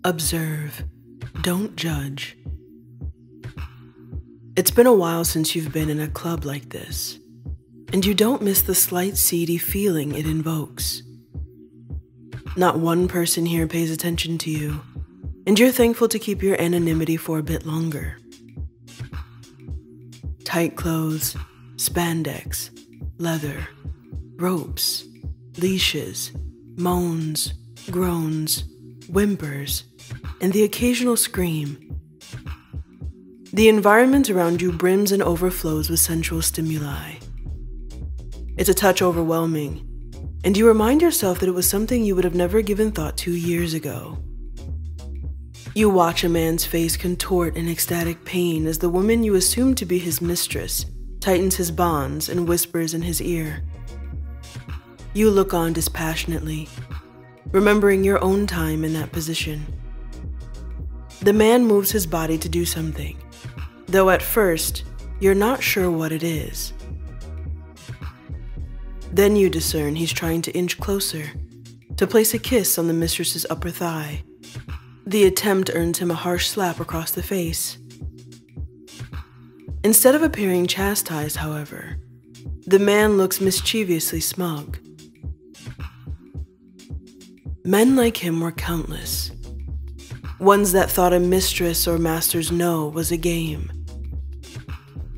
Observe. Don't judge. It's been a while since you've been in a club like this, and you don't miss the slight seedy feeling it invokes. Not one person here pays attention to you, and you're thankful to keep your anonymity for a bit longer. Tight clothes, spandex, leather, ropes, leashes, moans, groans, whimpers, and the occasional scream. The environment around you brims and overflows with sensual stimuli. It's a touch overwhelming, and you remind yourself that it was something you would have never given thought to years ago. You watch a man's face contort in ecstatic pain as the woman you assume to be his mistress tightens his bonds and whispers in his ear. You look on dispassionately, remembering your own time in that position. The man moves his body to do something, though at first, you're not sure what it is. Then you discern he's trying to inch closer, to place a kiss on the mistress's upper thigh. The attempt earns him a harsh slap across the face. Instead of appearing chastised, however, the man looks mischievously smug. Men like him were countless. Ones that thought a mistress or master's no was a game.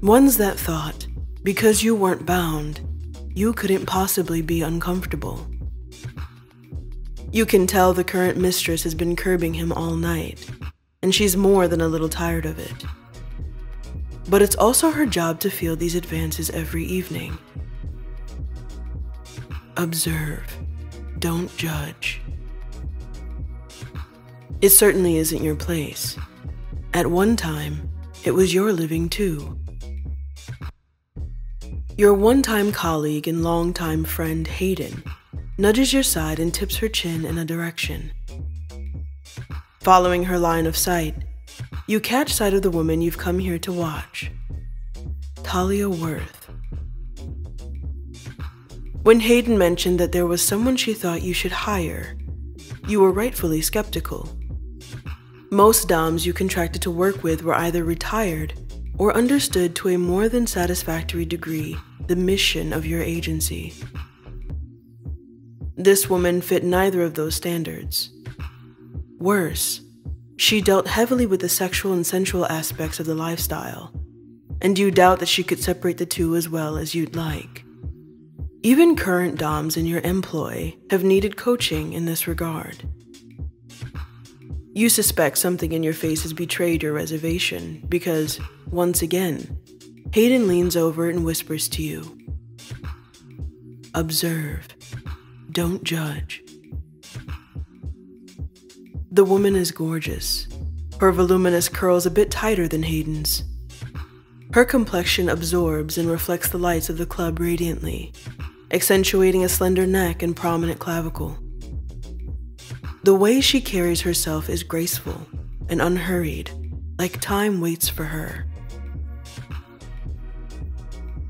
Ones that thought, because you weren't bound, you couldn't possibly be uncomfortable. You can tell the current mistress has been curbing him all night, and she's more than a little tired of it. But it's also her job to feel these advances every evening. Observe. Don't judge. It certainly isn't your place. At one time, it was your living too. Your one-time colleague and long-time friend, Hayden, nudges your side and tips her chin in a direction. Following her line of sight, you catch sight of the woman you've come here to watch, Taliyah Worth. When Hayden mentioned that there was someone she thought you should hire, you were rightfully skeptical. Most doms you contracted to work with were either retired or understood to a more than satisfactory degree the mission of your agency. This woman fit neither of those standards. Worse, she dealt heavily with the sexual and sensual aspects of the lifestyle, and you doubt that she could separate the two as well as you'd like. Even current doms in your employ have needed coaching in this regard. You suspect something in your face has betrayed your reservation because, once again, Hayden leans over and whispers to you. Observe. Don't judge. The woman is gorgeous, her voluminous curls a bit tighter than Hayden's. Her complexion absorbs and reflects the lights of the club radiantly, accentuating a slender neck and prominent clavicle. The way she carries herself is graceful and unhurried, like time waits for her.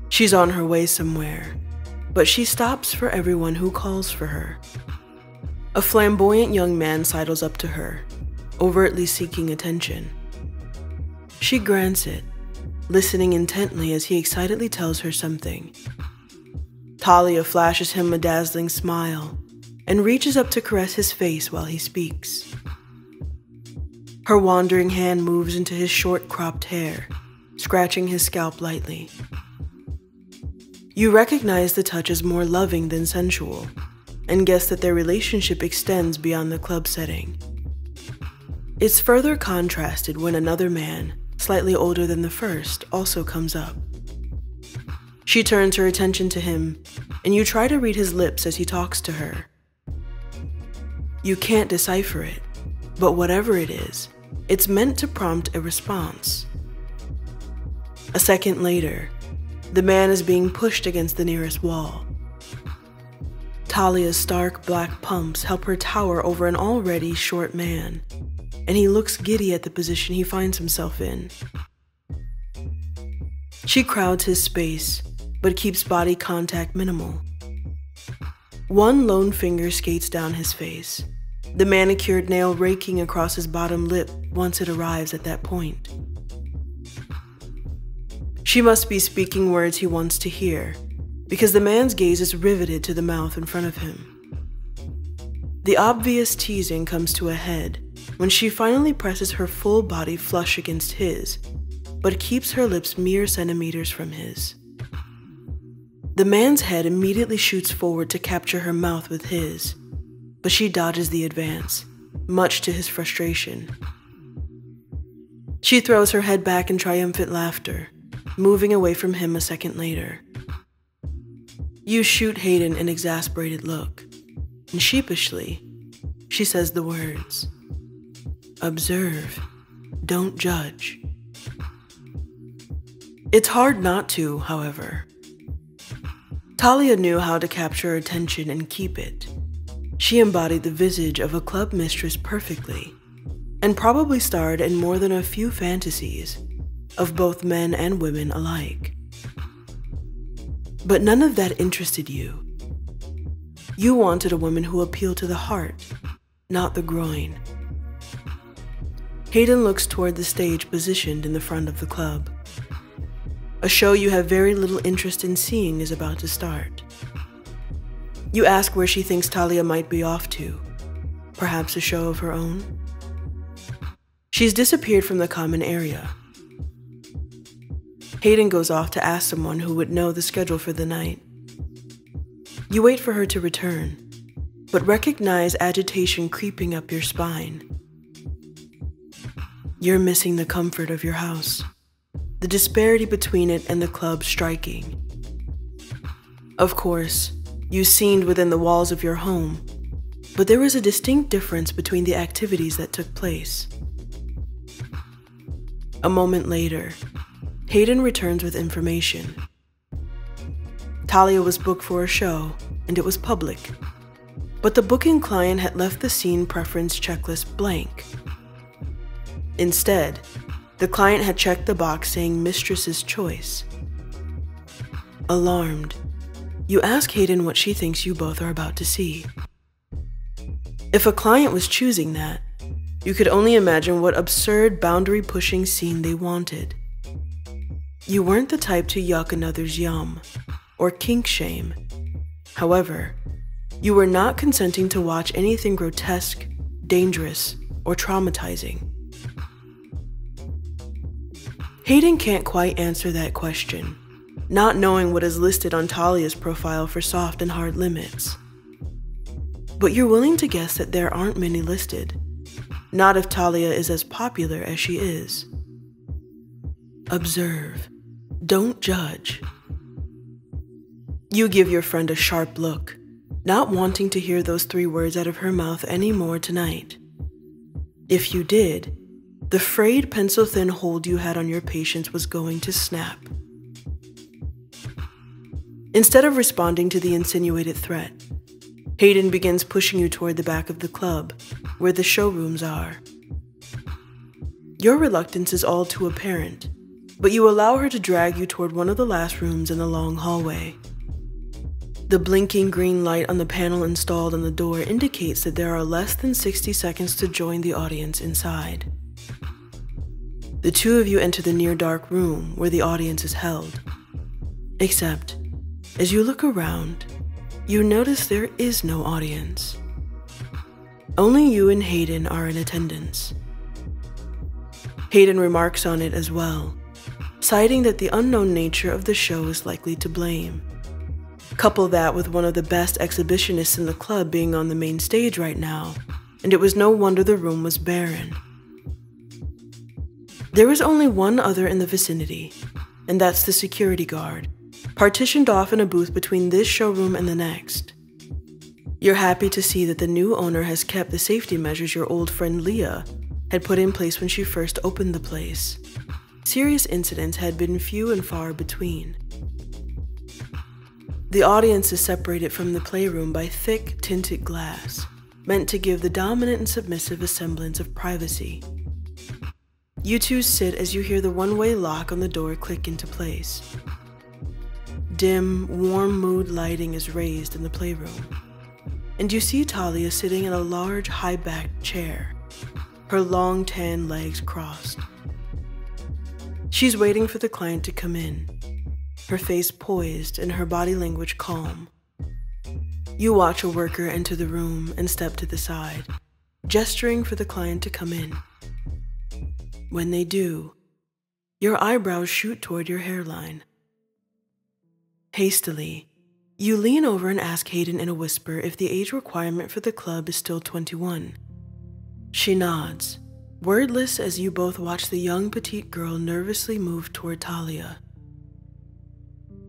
She's on her way somewhere, but she stops for everyone who calls for her. A flamboyant young man sidles up to her, overtly seeking attention. She grants it, listening intently as he excitedly tells her something. Taliyah flashes him a dazzling smile and reaches up to caress his face while he speaks. Her wandering hand moves into his short cropped hair, scratching his scalp lightly. You recognize the touch as more loving than sensual, and guess that their relationship extends beyond the club setting. It's further contrasted when another man, slightly older than the first, also comes up. She turns her attention to him, and you try to read his lips as he talks to her. You can't decipher it, but whatever it is, it's meant to prompt a response. A second later, the man is being pushed against the nearest wall. Taliyah's stark black pumps help her tower over an already short man, and he looks giddy at the position he finds himself in. She crowds his space, but keeps body contact minimal. One lone finger skates down his face, the manicured nail raking across his bottom lip once it arrives at that point. She must be speaking words he wants to hear, because the man's gaze is riveted to the mouth in front of him. The obvious teasing comes to a head when she finally presses her full body flush against his, but keeps her lips mere centimeters from his. The man's head immediately shoots forward to capture her mouth with his, but she dodges the advance, much to his frustration. She throws her head back in triumphant laughter, moving away from him a second later. You shoot Hayden an exasperated look, and sheepishly, she says the words, "Observe, don't judge." It's hard not to, however. Taliyah knew how to capture her attention and keep it. She embodied the visage of a club mistress perfectly, and probably starred in more than a few fantasies of both men and women alike. But none of that interested you. You wanted a woman who appealed to the heart, not the groin. Hayden looks toward the stage positioned in the front of the club. A show you have very little interest in seeing is about to start. You ask where she thinks Taliyah might be off to. Perhaps a show of her own? She's disappeared from the common area. Hayden goes off to ask someone who would know the schedule for the night. You wait for her to return, but recognize agitation creeping up your spine. You're missing the comfort of your house, the disparity between it and the club striking. Of course, you scened within the walls of your home, but there was a distinct difference between the activities that took place. A moment later, Hayden returns with information. Taliyah was booked for a show, and it was public, but the booking client had left the scene preference checklist blank. Instead, the client had checked the box saying mistress's choice. Alarmed, you ask Hayden what she thinks you both are about to see. If a client was choosing that, you could only imagine what absurd boundary-pushing scene they wanted. You weren't the type to yuck another's yum, or kink shame. However, you were not consenting to watch anything grotesque, dangerous, or traumatizing. Hayden can't quite answer that question, not knowing what is listed on Taliyah's profile for soft and hard limits. But you're willing to guess that there aren't many listed, not if Taliyah is as popular as she is. Observe, don't judge. You give your friend a sharp look, not wanting to hear those 3 words out of her mouth anymore tonight. If you did, the frayed pencil-thin hold you had on your patience was going to snap. Instead of responding to the insinuated threat, Hayden begins pushing you toward the back of the club, where the showrooms are. Your reluctance is all too apparent, but you allow her to drag you toward one of the last rooms in the long hallway. The blinking green light on the panel installed on the door indicates that there are less than 60 seconds to join the audience inside. The 2 of you enter the near-dark room where the audience is held. Except, as you look around, you notice there is no audience. Only you and Hayden are in attendance. Hayden remarks on it as well, citing that the unknown nature of the show is likely to blame. Couple that with one of the best exhibitionists in the club being on the main stage right now, and it was no wonder the room was barren. There is only one other in the vicinity, and that's the security guard, partitioned off in a booth between this showroom and the next. You're happy to see that the new owner has kept the safety measures your old friend Leah had put in place when she first opened the place. Serious incidents had been few and far between. The audience is separated from the playroom by thick, tinted glass, meant to give the dominant and submissive a semblance of privacy. You 2 sit as you hear the one-way lock on the door click into place. Dim, warm mood lighting is raised in the playroom. and you see Taliyah sitting in a large, high-backed chair, her long tan legs crossed. She's waiting for the client to come in, her face poised and her body language calm. You watch a worker enter the room and step to the side, gesturing for the client to come in. When they do, your eyebrows shoot toward your hairline. Hastily, you lean over and ask Hayden in a whisper if the age requirement for the club is still 21. She nods, wordless as you both watch the young petite girl nervously move toward Taliyah.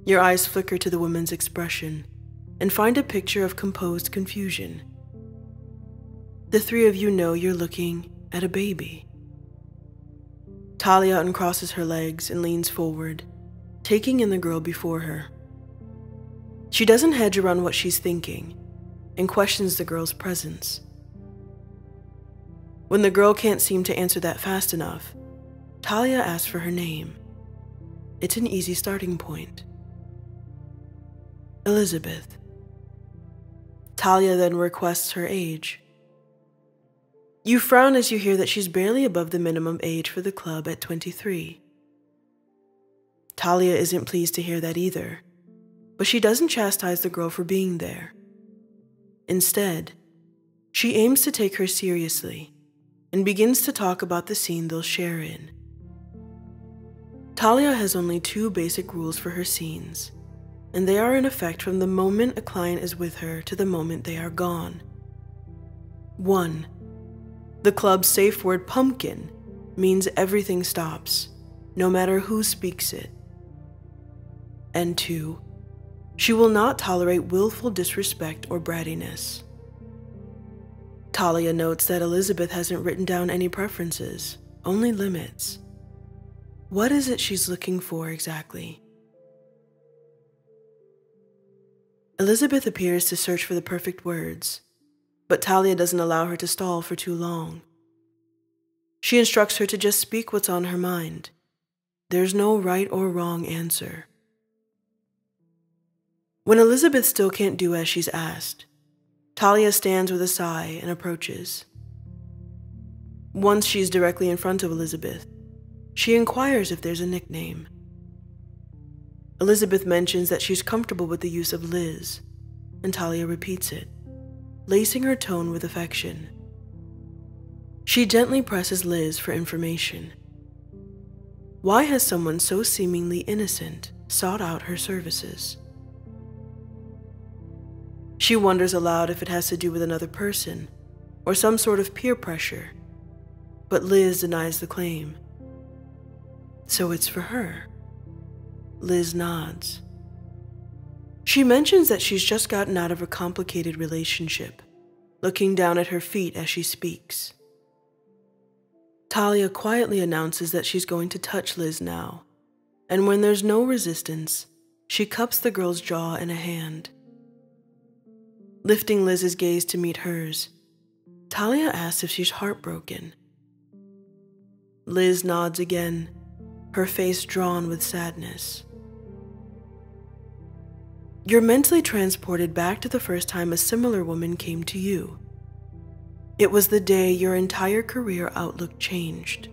Your eyes flicker to the woman's expression and find a picture of composed confusion. The three of you know you're looking at a baby. Taliyah uncrosses her legs and leans forward, taking in the girl before her. She doesn't hedge around what she's thinking and questions the girl's presence. When the girl can't seem to answer that fast enough, Taliyah asks for her name. It's an easy starting point. Elizabeth. Taliyah then requests her age. You frown as you hear that she's barely above the minimum age for the club at 23. Taliyah isn't pleased to hear that either, but she doesn't chastise the girl for being there. Instead, she aims to take her seriously and begins to talk about the scene they'll share in. Taliyah has only 2 basic rules for her scenes, and they are in effect from the moment a client is with her to the moment they are gone. 1. The club's safe word pumpkin means everything stops, no matter who speaks it. And 2, she will not tolerate willful disrespect or brattiness. Taliyah notes that Elizabeth hasn't written down any preferences, only limits. What is it she's looking for exactly? Elizabeth appears to search for the perfect words, but Taliyah doesn't allow her to stall for too long. She instructs her to just speak what's on her mind. There's no right or wrong answer. When Elizabeth still can't do as she's asked, Taliyah stands with a sigh and approaches. Once she's directly in front of Elizabeth, she inquires if there's a nickname. Elizabeth mentions that she's comfortable with the use of Liz, and Taliyah repeats it, lacing her tone with affection. She gently presses Liz for information. Why has someone so seemingly innocent sought out her services? She wonders aloud if it has to do with another person or some sort of peer pressure, but Liz denies the claim. So it's for her. Liz nods. She mentions that she's just gotten out of a complicated relationship, looking down at her feet as she speaks. Taliyah quietly announces that she's going to touch Liz now, and when there's no resistance, she cups the girl's jaw in a hand. Lifting Liz's gaze to meet hers, Taliyah asks if she's heartbroken. Liz nods again, her face drawn with sadness. You're mentally transported back to the first time a similar woman came to you. It was the day your entire career outlook changed.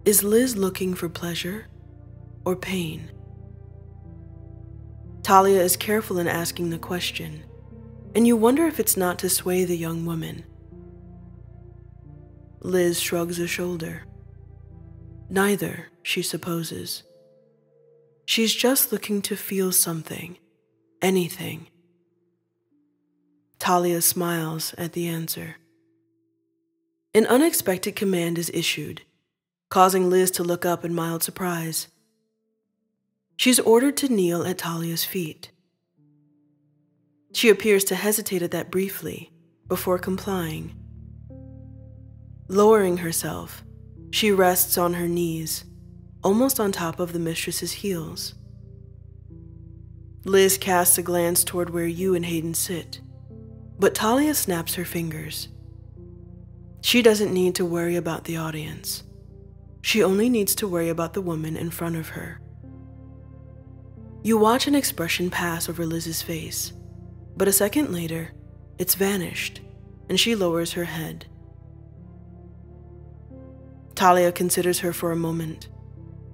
Is Liz looking for pleasure or pain? Taliyah is careful in asking the question, and you wonder if it's not to sway the young woman. Liz shrugs a shoulder. Neither, she supposes. She's just looking to feel something, anything. Taliyah smiles at the answer. An unexpected command is issued, causing Liz to look up in mild surprise. She's ordered to kneel at Taliyah's feet. She appears to hesitate at that briefly, before complying. Lowering herself, she rests on her knees, almost on top of the mistress's heels. Liz casts a glance toward where you and Hayden sit, but Taliyah snaps her fingers. She doesn't need to worry about the audience. She only needs to worry about the woman in front of her. You watch an expression pass over Liz's face, but a second later, it's vanished, and she lowers her head. Taliyah considers her for a moment,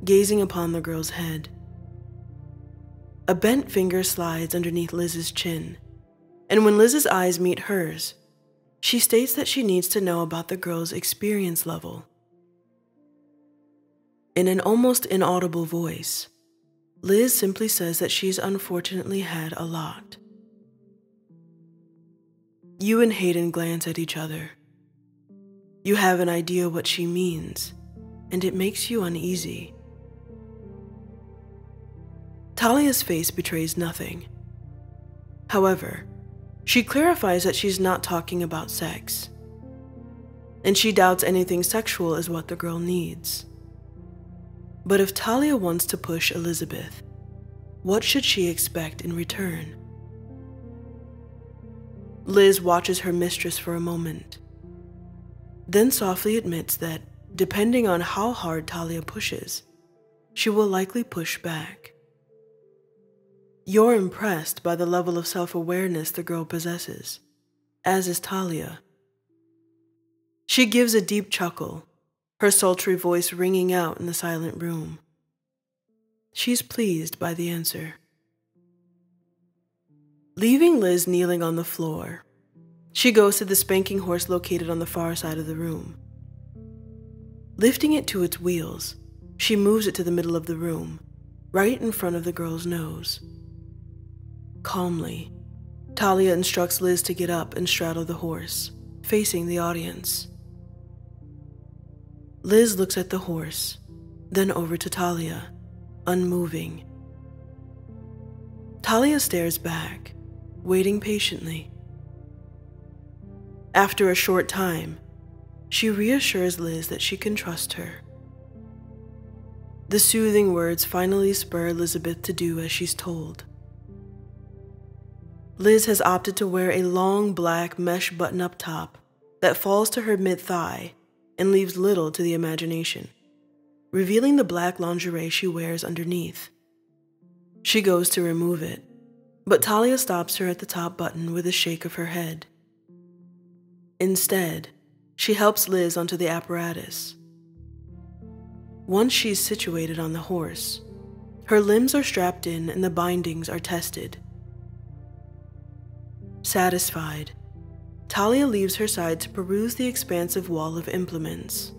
gazing upon the girl's head. A bent finger slides underneath Liz's chin, and when Liz's eyes meet hers, she states that she needs to know about the girl's experience level. In an almost inaudible voice, Liz simply says that she's unfortunately had a lot. You and Hayden glance at each other. You have an idea what she means, and it makes you uneasy. Taliyah's face betrays nothing. However, she clarifies that she's not talking about sex, and she doubts anything sexual is what the girl needs. But if Taliyah wants to push Elizabeth, what should she expect in return? Liz watches her mistress for a moment, then softly admits that, depending on how hard Taliyah pushes, she will likely push back. You're impressed by the level of self-awareness the girl possesses, as is Taliyah. She gives a deep chuckle, her sultry voice ringing out in the silent room. She's pleased by the answer. Leaving Liz kneeling on the floor, she goes to the spanking horse located on the far side of the room. Lifting it to its wheels, she moves it to the middle of the room, right in front of the girl's nose. Calmly, Taliyah instructs Liz to get up and straddle the horse, facing the audience. Liz looks at the horse, then over to Taliyah, unmoving. Taliyah stares back, waiting patiently. After a short time, she reassures Liz that she can trust her. The soothing words finally spur Elizabeth to do as she's told. Liz has opted to wear a long black mesh button-up top that falls to her mid-thigh and leaves little to the imagination, revealing the black lingerie she wears underneath. She goes to remove it, but Taliyah stops her at the top button with a shake of her head. Instead, she helps Liz onto the apparatus. Once she's situated on the horse, her limbs are strapped in and the bindings are tested. Satisfied, Taliyah leaves her side to peruse the expansive wall of implements.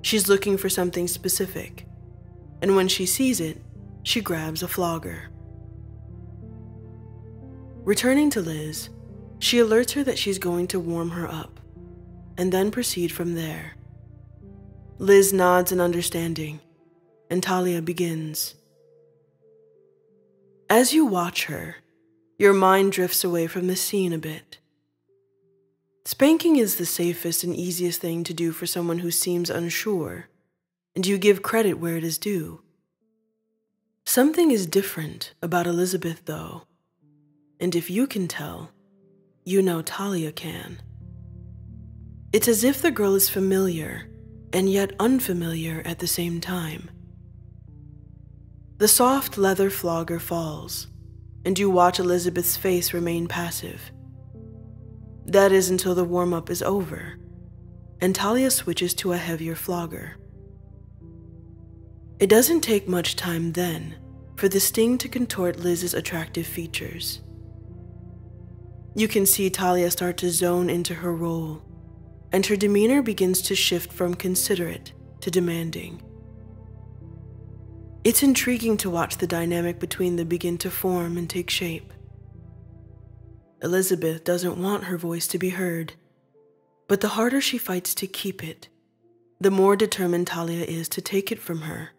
She's looking for something specific, and when she sees it, she grabs a flogger. Returning to Liz, she alerts her that she's going to warm her up, and then proceed from there. Liz nods in understanding, and Taliyah begins. As you watch her, your mind drifts away from the scene a bit. Spanking is the safest and easiest thing to do for someone who seems unsure, and you give credit where it is due. Something is different about Elizabeth, though, and if you can tell, you know Taliyah can. It's as if the girl is familiar and yet unfamiliar at the same time. The soft leather flogger falls, and you watch Elizabeth's face remain passive. That is until the warm-up is over, and Taliyah switches to a heavier flogger. It doesn't take much time then for the sting to contort Liz's attractive features. You can see Taliyah start to zone into her role, and her demeanor begins to shift from considerate to demanding. It's intriguing to watch the dynamic between them begin to form and take shape. Elizabeth doesn't want her voice to be heard, but the harder she fights to keep it, the more determined Taliyah is to take it from her.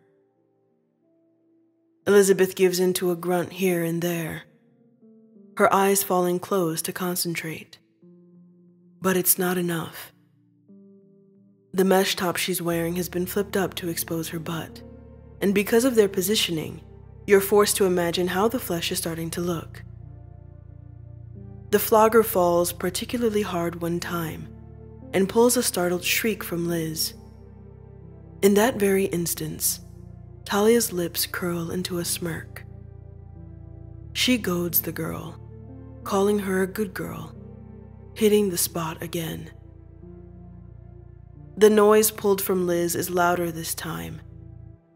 Elizabeth gives in to a grunt here and there, her eyes falling closed to concentrate. But it's not enough. The mesh top she's wearing has been flipped up to expose her butt, and because of their positioning, you're forced to imagine how the flesh is starting to look. The flogger falls particularly hard one time, and pulls a startled shriek from Liz. In that very instance, Taliyah's lips curl into a smirk. She goads the girl, calling her a good girl, hitting the spot again. The noise pulled from Liz is louder this time,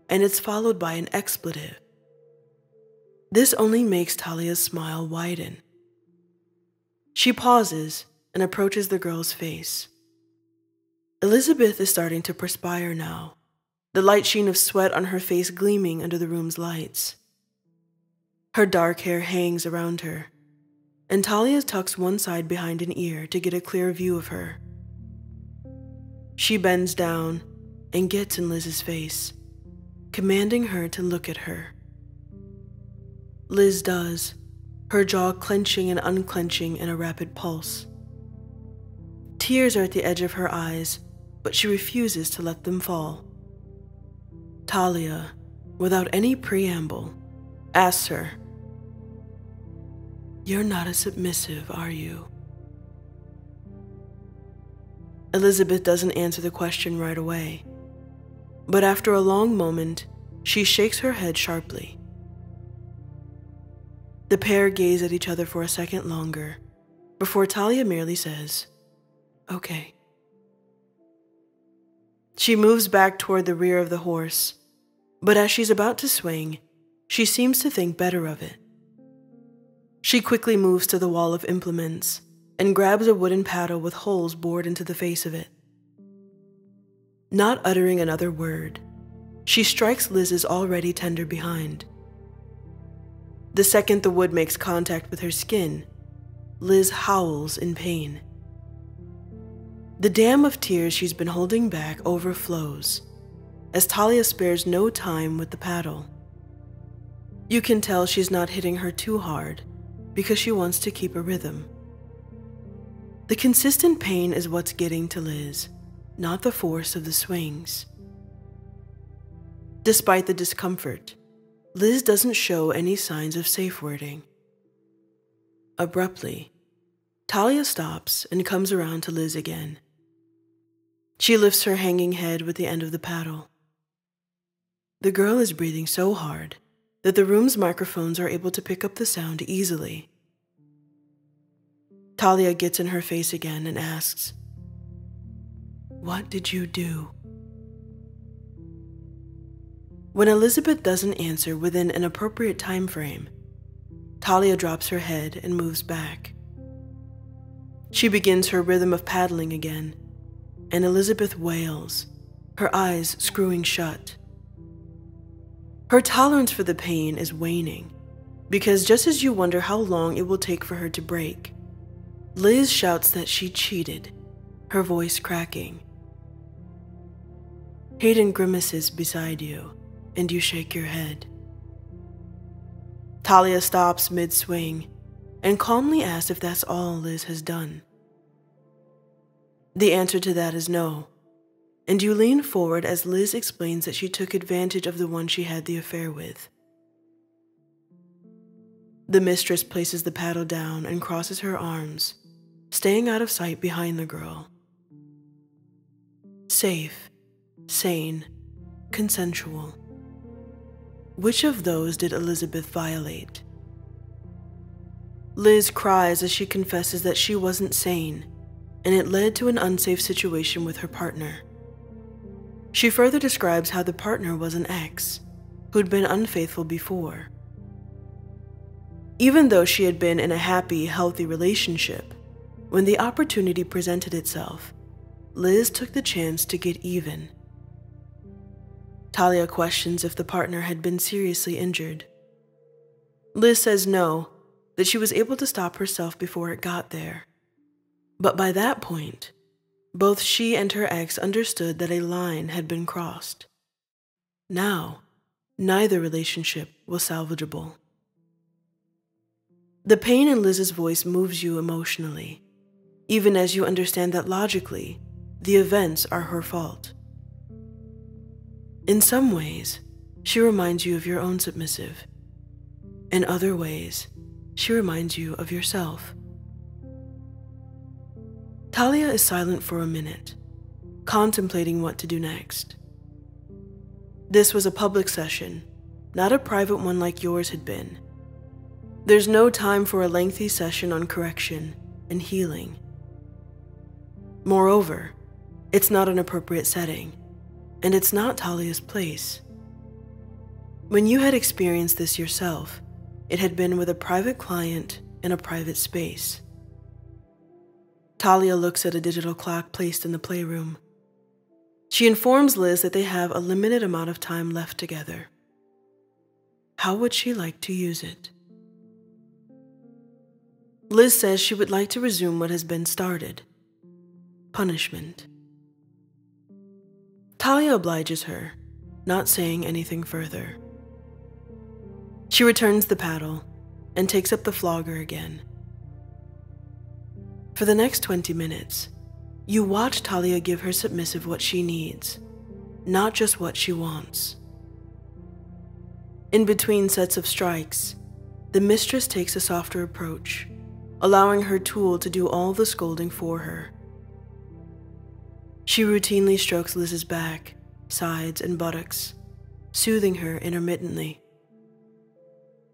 and it's followed by an expletive. This only makes Taliyah's smile widen. She pauses and approaches the girl's face. Elizabeth is starting to perspire now, the light sheen of sweat on her face gleaming under the room's lights. Her dark hair hangs around her, and Taliyah tucks one side behind an ear to get a clear view of her. She bends down and gets in Liz's face, commanding her to look at her. Liz does, her jaw clenching and unclenching in a rapid pulse. Tears are at the edge of her eyes, but she refuses to let them fall. Taliyah, without any preamble, asks her, "You're not a submissive, are you?" Elizabeth doesn't answer the question right away, but after a long moment, she shakes her head sharply. The pair gaze at each other for a second longer, before Taliyah merely says, "Okay." She moves back toward the rear of the horse, but as she's about to swing, she seems to think better of it. She quickly moves to the wall of implements and grabs a wooden paddle with holes bored into the face of it. Not uttering another word, she strikes Liz's already tender behind. The second the wood makes contact with her skin, Liz howls in pain. The dam of tears she's been holding back overflows, as Taliyah spares no time with the paddle. You can tell she's not hitting her too hard, because she wants to keep a rhythm. The consistent pain is what's getting to Liz, not the force of the swings. Despite the discomfort, Liz doesn't show any signs of safe wording. Abruptly, Taliyah stops and comes around to Liz again. She lifts her hanging head with the end of the paddle. The girl is breathing so hard that the room's microphones are able to pick up the sound easily. Taliyah gets in her face again and asks, "What did you do?" When Elizabeth doesn't answer within an appropriate time frame, Taliyah drops her head and moves back. She begins her rhythm of paddling again, and Elizabeth wails, her eyes screwing shut. Her tolerance for the pain is waning, because just as you wonder how long it will take for her to break, Liz shouts that she cheated, her voice cracking. Hayden grimaces beside you, and you shake your head. Taliyah stops mid-swing and calmly asks if that's all Liz has done. The answer to that is no, and you lean forward as Liz explains that she took advantage of the one she had the affair with. The mistress places the paddle down and crosses her arms, staying out of sight behind the girl. Safe, sane, consensual. Which of those did Elizabeth violate? Liz cries as she confesses that she wasn't sane, and it led to an unsafe situation with her partner. She further describes how the partner was an ex, who'd been unfaithful before. Even though she had been in a happy, healthy relationship, when the opportunity presented itself, Liz took the chance to get even. Taliyah questions if the partner had been seriously injured. Liz says no, that she was able to stop herself before it got there. But by that point, both she and her ex understood that a line had been crossed. Now, neither relationship was salvageable. The pain in Liz's voice moves you emotionally, even as you understand that logically, the events are her fault. In some ways, she reminds you of your own submissive. In other ways, she reminds you of yourself. Taliyah is silent for a minute, contemplating what to do next. This was a public session, not a private one like yours had been. There's no time for a lengthy session on correction and healing. Moreover, it's not an appropriate setting, and it's not Taliyah's place. When you had experienced this yourself, it had been with a private client in a private space. Taliyah looks at a digital clock placed in the playroom. She informs Liz that they have a limited amount of time left together. How would she like to use it? Liz says she would like to resume what has been started. Punishment. Taliyah obliges her, not saying anything further. She returns the paddle and takes up the flogger again. For the next 20 minutes, you watch Taliyah give her submissive what she needs, not just what she wants. In between sets of strikes, the mistress takes a softer approach, allowing her tool to do all the scolding for her. She routinely strokes Liz's back, sides, and buttocks, soothing her intermittently.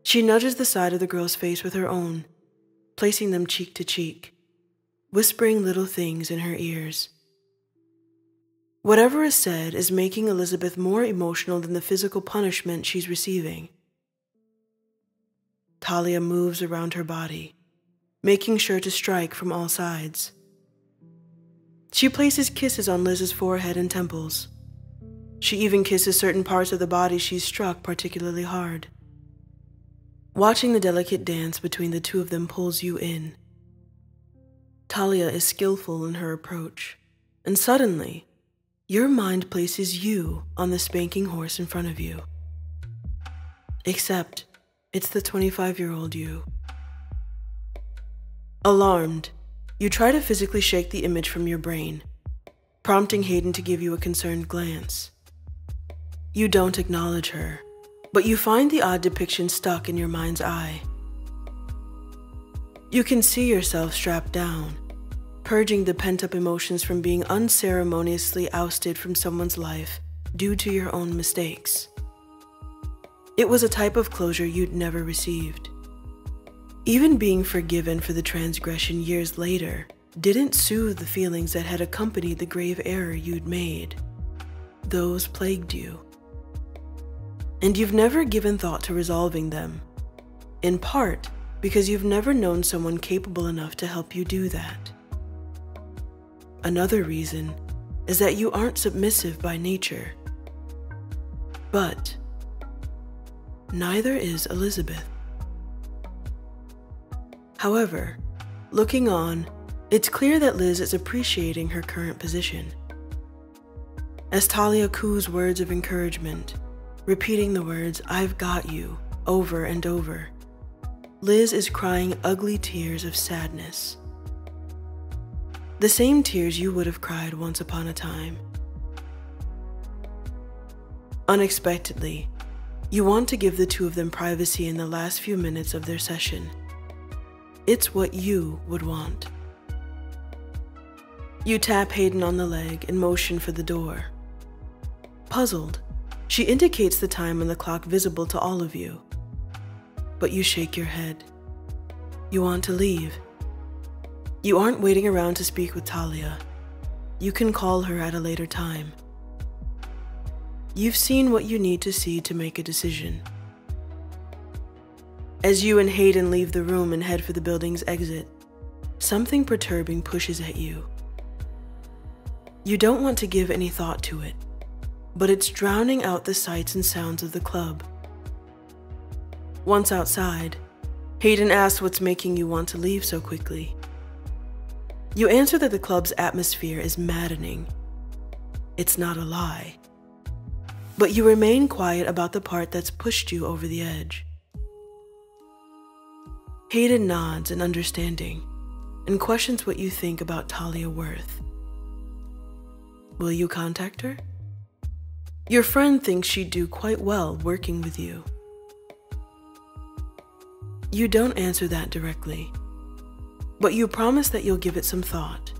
She nudges the side of the girl's face with her own, placing them cheek to cheek, whispering little things in her ears. Whatever is said is making Elizabeth more emotional than the physical punishment she's receiving. Taliyah moves around her body, making sure to strike from all sides. She places kisses on Liz's forehead and temples. She even kisses certain parts of the body she's struck particularly hard. Watching the delicate dance between the two of them pulls you in. Taliyah is skillful in her approach, and suddenly, your mind places you on the spanking horse in front of you. Except, it's the 25-year-old you. Alarmed, you try to physically shake the image from your brain, prompting Hayden to give you a concerned glance. You don't acknowledge her, but you find the odd depiction stuck in your mind's eye. You can see yourself strapped down, purging the pent-up emotions from being unceremoniously ousted from someone's life due to your own mistakes. It was a type of closure you'd never received. Even being forgiven for the transgression years later didn't soothe the feelings that had accompanied the grave error you'd made. Those plagued you. And you've never given thought to resolving them, in part because you've never known someone capable enough to help you do that. Another reason is that you aren't submissive by nature. But neither is Elizabeth. However, looking on, it's clear that Liz is appreciating her current position. As Taliyah coos words of encouragement, repeating the words, "I've got you," over and over, Liz is crying ugly tears of sadness. The same tears you would have cried once upon a time. Unexpectedly, you want to give the two of them privacy in the last few minutes of their session. It's what you would want. You tap Hayden on the leg and motion for the door. Puzzled, she indicates the time on the clock visible to all of you. But you shake your head. You want to leave. You aren't waiting around to speak with Taliyah. You can call her at a later time. You've seen what you need to see to make a decision. As you and Hayden leave the room and head for the building's exit, something perturbing pushes at you. You don't want to give any thought to it, but it's drowning out the sights and sounds of the club. Once outside, Hayden asks what's making you want to leave so quickly. You answer that the club's atmosphere is maddening. It's not a lie. But you remain quiet about the part that's pushed you over the edge. Hayden nods in understanding and questions what you think about Taliyah Worth. Will you contact her? Your friend thinks she'd do quite well working with you. You don't answer that directly, but you promise that you'll give it some thought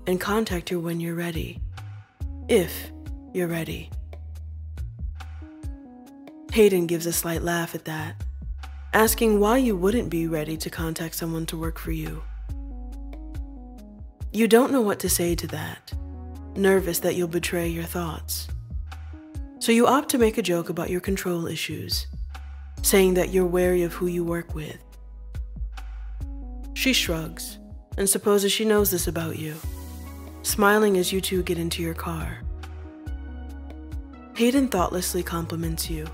and contact her when you're ready, if you're ready. Hayden gives a slight laugh at that. asking why you wouldn't be ready to contact someone to work for you. You don't know what to say to that, nervous that you'll betray your thoughts. So you opt to make a joke about your control issues, saying that you're wary of who you work with. She shrugs and supposes she knows this about you, smiling as you two get into your car. Hayden thoughtlessly compliments you,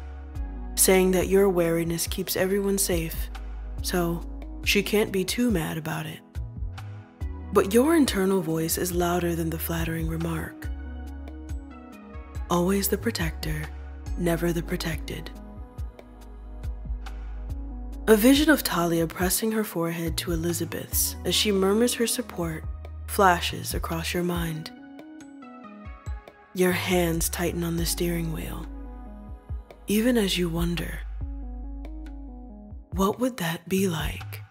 saying that your wariness keeps everyone safe, so she can't be too mad about it. But your internal voice is louder than the flattering remark. Always the protector, never the protected. A vision of Taliyah pressing her forehead to Elizabeth's as she murmurs her support flashes across your mind. Your hands tighten on the steering wheel, even as you wonder, what would that be like?